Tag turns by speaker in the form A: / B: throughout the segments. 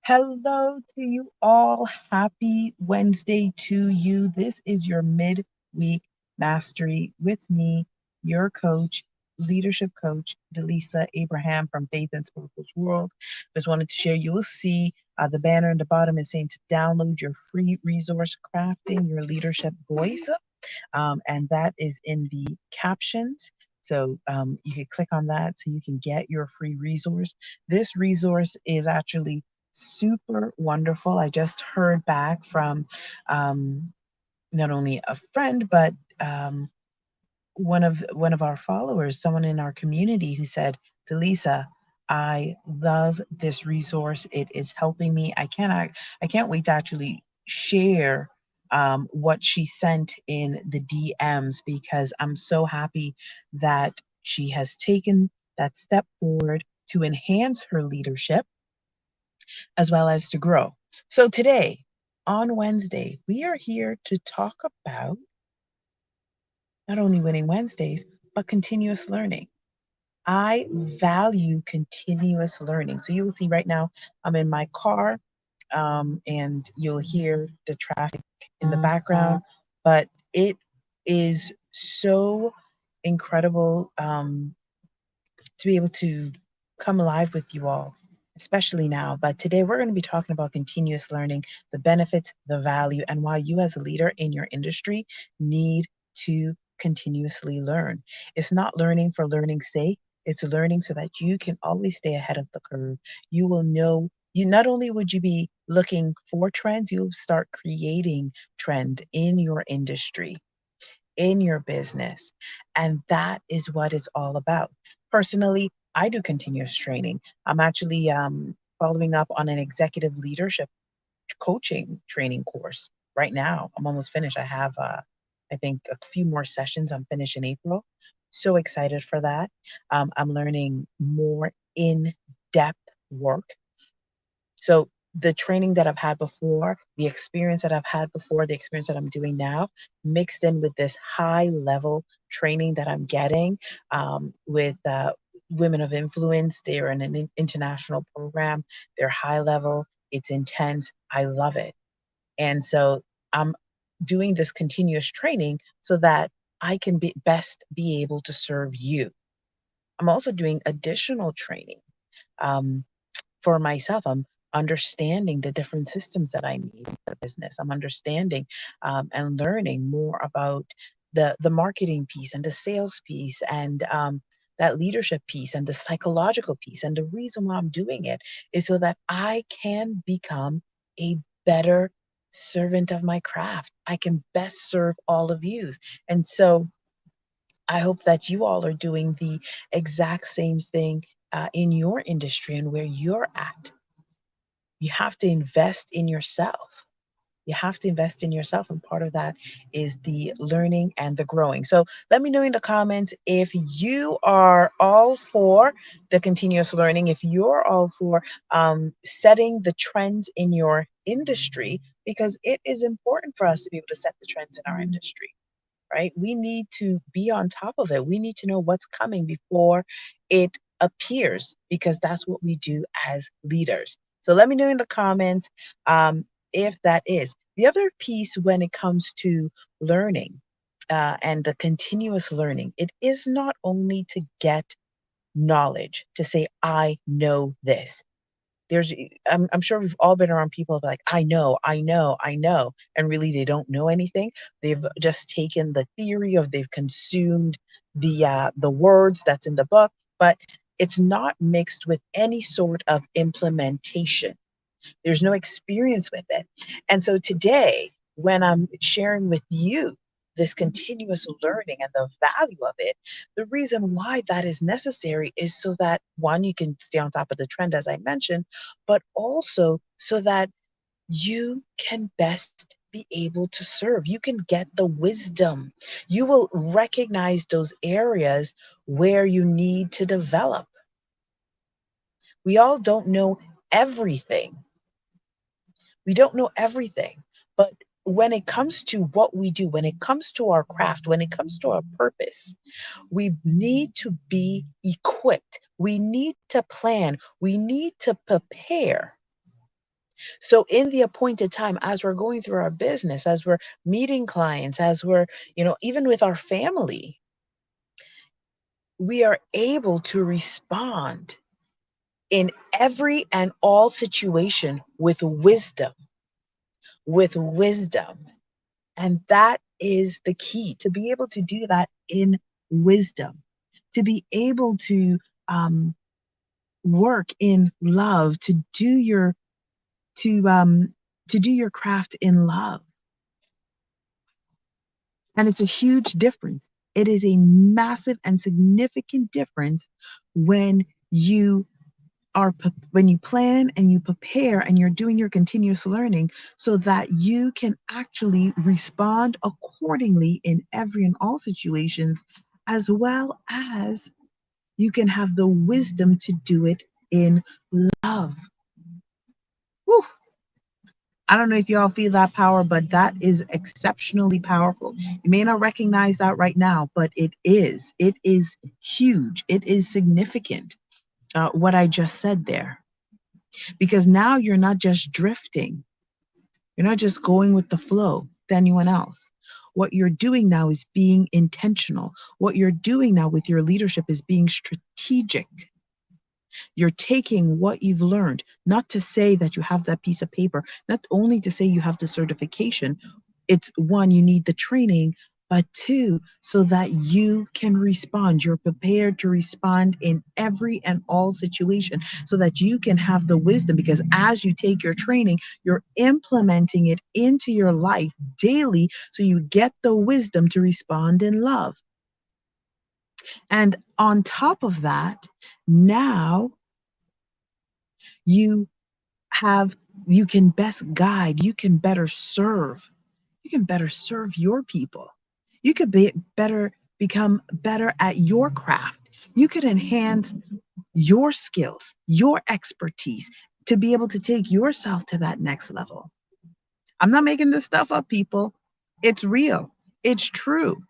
A: Hello to you all. Happy Wednesday to you. This is your midweek mastery with me, your coach, leadership coach, Delisa Abraham from Faith and Purpose World. Just wanted to share, you will see the banner in the bottom is saying to download your free resource, Crafting Your Leadership Voice. And that is in the captions. So you can click on that so you can get your free resource. This resource is actually super wonderful. I just heard back from um, not only a friend, but one of our followers, someone in our community, who said, "Delisa, I love this resource. It is helping me. I can't wait to actually share what she sent in the DMs because I'm so happy that she has taken that step forward to enhance her leadership as well as to grow." So today, on Wednesday, we are here to talk about not only winning Wednesdays, but continuous learning. I value continuous learning. So you will see right now, I'm in my car, and you'll hear the traffic in the background, but it is so incredible to be able to come alive with you all, especially now. But today we're going to be talking about continuous learning, the benefits, the value, and why you as a leader in your industry need to continuously learn. It's not learning for learning's sake. It's learning so that you can always stay ahead of the curve. You will know, you not only would you be looking for trends, you'll start creating trend in your industry, in your business. And that is what it's all about. Personally, I do continuous training. I'm actually following up on an executive leadership coaching training course right now. I'm almost finished. I have, I think, a few more sessions. I'm finished in April. So excited for that. I'm learning more in depth work. So the training that I've had before, the experience that I've had before, the experience that I'm doing now, mixed in with this high level training that I'm getting with women of influence. They're in an international program. They're high level. It's intense. I love it. And so I'm doing this continuous training so that I can best be able to serve you. I'm also doing additional training. Um, for myself. I'm understanding the different systems that I need in the business. I'm understanding and learning more about the marketing piece and the sales piece and that leadership piece and the psychological piece. And the reason why I'm doing it is so that I can become a better servant of my craft. I can best serve all of you. And so I hope that you all are doing the exact same thing in your industry and where you're at. You have to invest in yourself. You have to invest in yourself. And part of that is the learning and the growing. So let me know in the comments if you are all for the continuous learning, if you're all for setting the trends in your industry, because it is important for us to be able to set the trends in our industry, right? We need to be on top of it. We need to know what's coming before it appears, because that's what we do as leaders. So let me know in the comments if that is. The other piece when it comes to learning and the continuous learning, it is not only to get knowledge, to say, I know this. I'm sure we've all been around people like, I know, I know, I know, and really they don't know anything. They've just taken the theory, of they've consumed the words that's in the book, but it's not mixed with any sort of implementation. There's no experience with it. And so today, when I'm sharing with you this continuous learning and the value of it, the reason why that is necessary is so that, one, you can stay on top of the trend, as I mentioned, but also so that you can best be able to serve. You can get the wisdom. You will recognize those areas where you need to develop. We all don't know everything. We don't know everything, but when it comes to what we do, when it comes to our craft, when it comes to our purpose, we need to be equipped. We need to plan. We need to prepare So in the appointed time, as we're going through our business, as we're meeting clients, as we're, even with our family, we are able to respond in every and all situation with wisdom. And that is the key, to be able to do that in wisdom, to be able to work in love, to to do your craft in love. And it's a huge difference. It is a massive and significant difference when you when you plan and you prepare and you're doing your continuous learning so that you can actually respond accordingly in every and all situations, as well as you can have the wisdom to do it in love. Whew. I don't know if y'all feel that power, but that is exceptionally powerful. You may not recognize that right now, but it is. It is huge. It is significant, what I just said there. Because now you're not just drifting, you're not just going with the flow to anyone else. What you're doing now is being intentional. What you're doing now with your leadership is being strategic. You're taking what you've learned, not to say that you have that piece of paper, not only to say you have the certification. It's one, you need the training, but two, so that you can respond. You're prepared to respond in every and all situation so that you can have the wisdom, because as you take your training, you're implementing it into your life daily so you get the wisdom to respond in love. And on top of that, now you have you can best guide, you can better serve, you can better serve your people, you could be better, become better at your craft, you could enhance your skills, your expertise, to be able to take yourself to that next level. I'm not making this stuff up, people. It's real, it's true.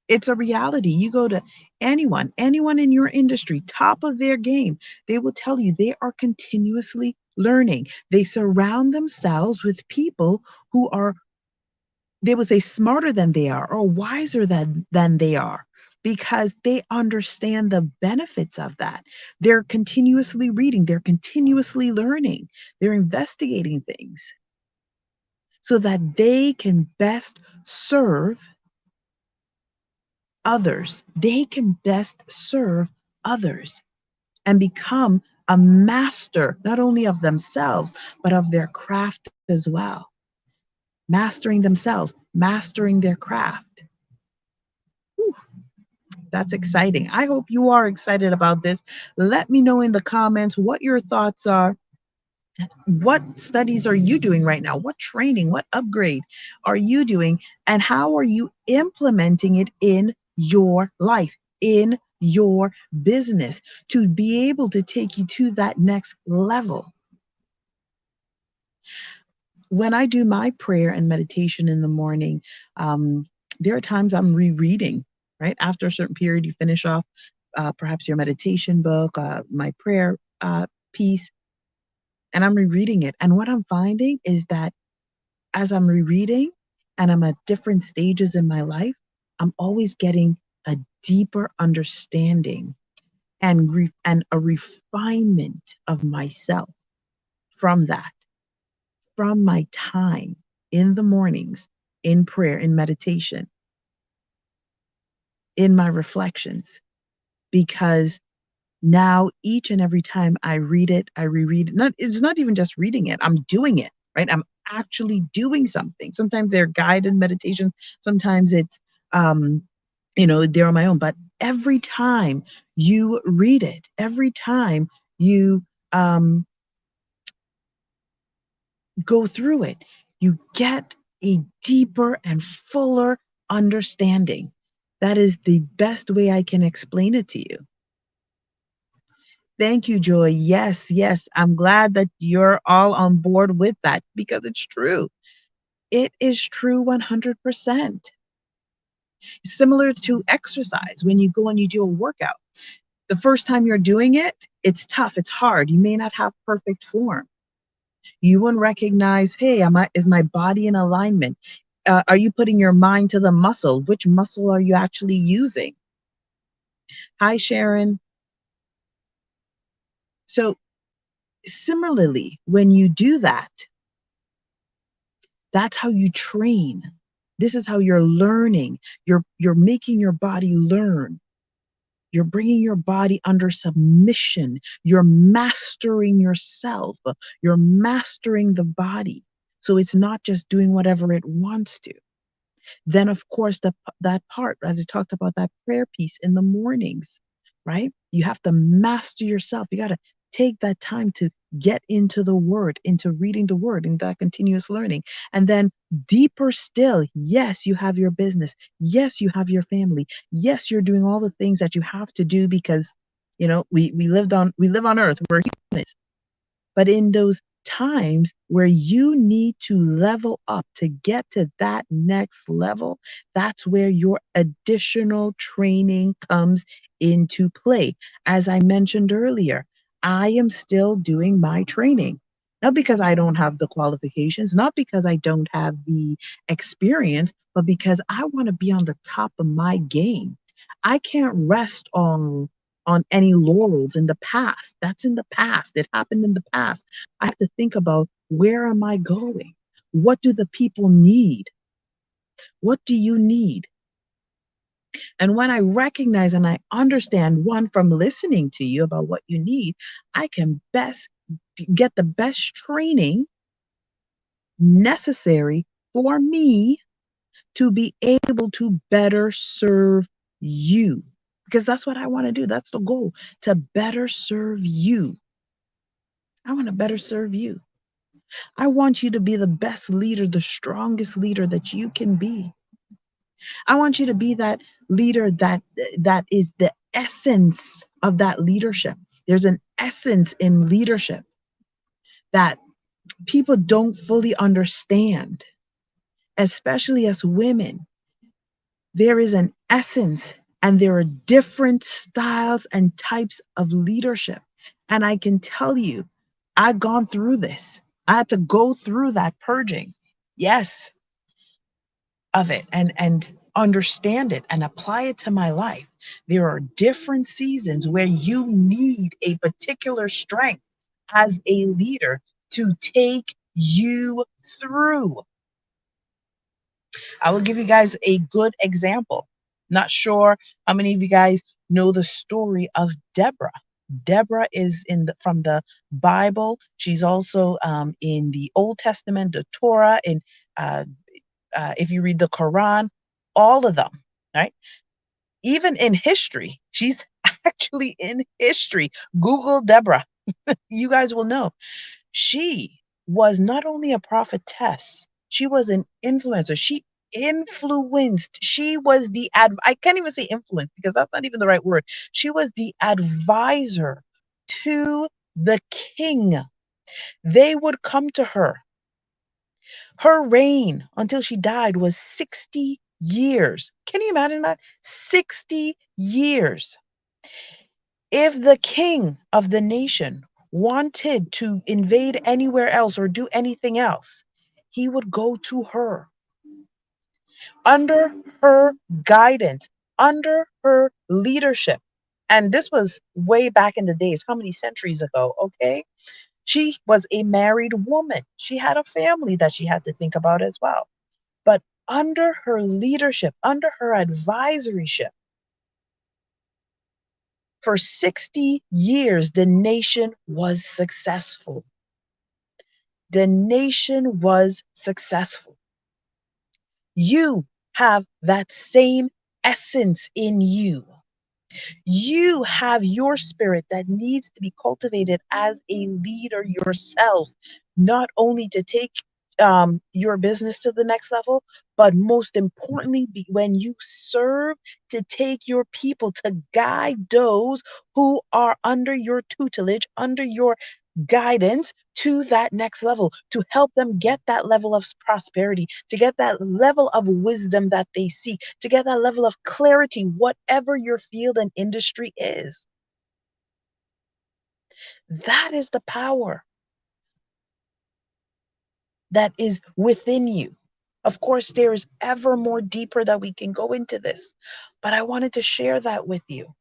A: It's a reality. You go to anyone in your industry, top of their game, they will tell you they are continuously learning. They surround themselves with people who are, they would say, smarter than they are or wiser than they are, because they understand the benefits of that. They're continuously reading, they're continuously learning, they're investigating things so that they can best serve others. They can best serve others and become a master, not only of themselves, but of their craft as well. Mastering themselves, mastering their craft. Whew, that's exciting. I hope you are excited about this. Let me know in the comments what your thoughts are. What studies are you doing right now? What training, what upgrade are you doing? And how are you implementing it in your life, in your business, to be able to take you to that next level? When I do my prayer and meditation in the morning, there are times I'm rereading, right? After a certain period, you finish off perhaps your meditation book, my prayer piece, and I'm rereading it. And what I'm finding is that as I'm rereading and I'm at different stages in my life, I'm always getting a deeper understanding and and a refinement of myself from that, from my time in the mornings, in prayer, in meditation, in my reflections, because now each and every time I read it, I reread it. It's not even just reading it, I'm doing it, right? I'm actually doing something. Sometimes they're guided meditations, sometimes it's they're on my own. But every time you read it, every time you go through it, you get a deeper and fuller understanding. That is the best way I can explain it to you. Thank you, Joy. Yes, yes. I'm glad that you're all on board with that, because it's true. It is true 100%. Similar to exercise, when you go and you do a workout, the first time you're doing it, it's tough, it's hard. You may not have perfect form. You wouldn't recognize, hey, is my body in alignment? Are you putting your mind to the muscle? Which muscle are you actually using? Hi, Sharon. So similarly, when you do that, that's how you train. This is how you're learning. You're making your body learn. You're bringing your body under submission. You're mastering yourself. You're mastering the body. So it's not just doing whatever it wants to. Then, of course, that part, as I talked about that prayer piece in the mornings, right? You have to master yourself. You got to take that time to get into the word, into reading the word, and that continuous learning. And then deeper still, yes, you have your business. Yes, you have your family. Yes, you're doing all the things that you have to do because, we live on earth. We're humans. But in those times where you need to level up to get to that next level, that's where your additional training comes into play. As I mentioned earlier, I am still doing my training. Not because I don't have the qualifications, not because I don't have the experience, but because I want to be on the top of my game. I can't rest on any laurels in the past. That's in the past. It happened in the past. I have to think about, where am I going? What do the people need? What do you need? And when I recognize and I understand, one, from listening to you about what you need, I can best get the best training necessary for me to be able to better serve you. Because that's what I want to do. That's the goal, to better serve you. I want to better serve you. I want you to be the best leader, the strongest leader that you can be. I want you to be that leader that is the essence of that leadership. There's an essence in leadership that people don't fully understand, especially as women. There is an essence, and there are different styles and types of leadership. And I can tell you, I've gone through this. I had to go through that purging. Yes, of it, and understand it and apply it to my life. There are different seasons where you need a particular strength as a leader to take you through. I will give you guys a good example. Not sure how many of you guys know the story of Deborah. Deborah is from the Bible. She's also in the Old Testament, the Torah, and uh, if you read the Quran, all of them, right? Even in history, she's actually in history. Google Deborah. You guys will know. She was not only a prophetess, she was an influencer. She influenced. She was I can't even say influence because that's not even the right word. She was the advisor to the king. They would come to her. Her reign until she died was 60 years. Can you imagine that? 60 years. If the king of the nation wanted to invade anywhere else or do anything else, he would go to her. Under her guidance, under her leadership. And this was way back in the days, how many centuries ago? Okay. She was a married woman. She had a family that she had to think about as well. But under her leadership, under her advisoryship, for 60 years, the nation was successful. The nation was successful. You have that same essence in you. You have your spirit that needs to be cultivated as a leader yourself, not only to take your business to the next level, but most importantly, when you serve, to take your people, to guide those who are under your tutelage, under your guidance to that next level, to help them get that level of prosperity, to get that level of wisdom that they seek, to get that level of clarity, whatever your field and industry is. That is the power that is within you. Of course, there is ever more deeper that we can go into this, but I wanted to share that with you.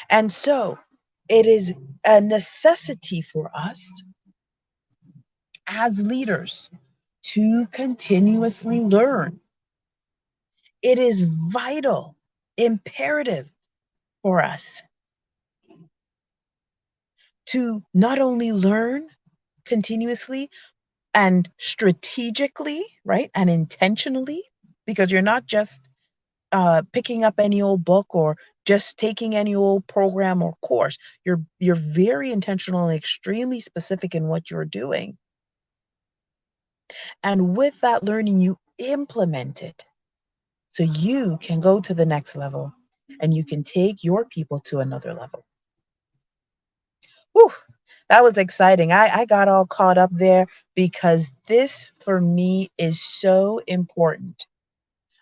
A: And so it is a necessity for us as leaders to continuously learn. It is vital, imperative for us to not only learn continuously and strategically, right, and intentionally, because you're not just picking up any old book or just taking any old program or course. You're very intentional and extremely specific in what you're doing. And with that learning, you implement it so you can go to the next level and you can take your people to another level. Whew, that was exciting. I got all caught up there because this for me is so important.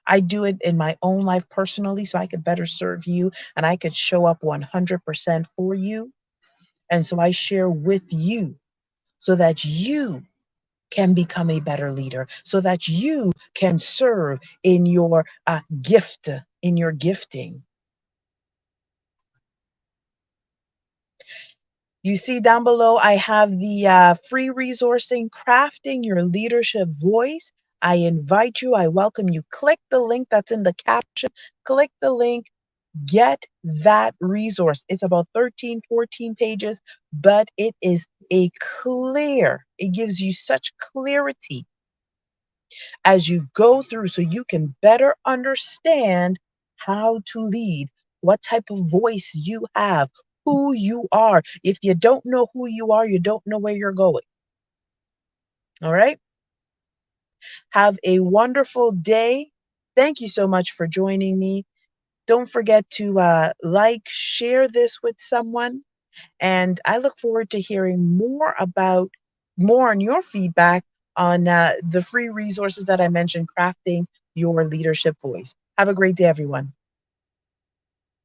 A: I do it in my own life personally so I could better serve you and I could show up 100% for you. And so I share with you so that you can become a better leader, so that you can serve in your gift, in your gifting. You see down below, I have the free resourcing, Crafting Your Leadership Voice. I invite you, I welcome you. Click the link that's in the caption, click the link, get that resource. It's about 13, 14 pages, but it is it gives you such clarity as you go through so you can better understand how to lead, what type of voice you have, who you are. If you don't know who you are, you don't know where you're going. All right? Have a wonderful day. Thank you so much for joining me. Don't forget to share this with someone. And I look forward to hearing more on your feedback on the free resources that I mentioned, Crafting Your Leadership Voice. Have a great day, everyone.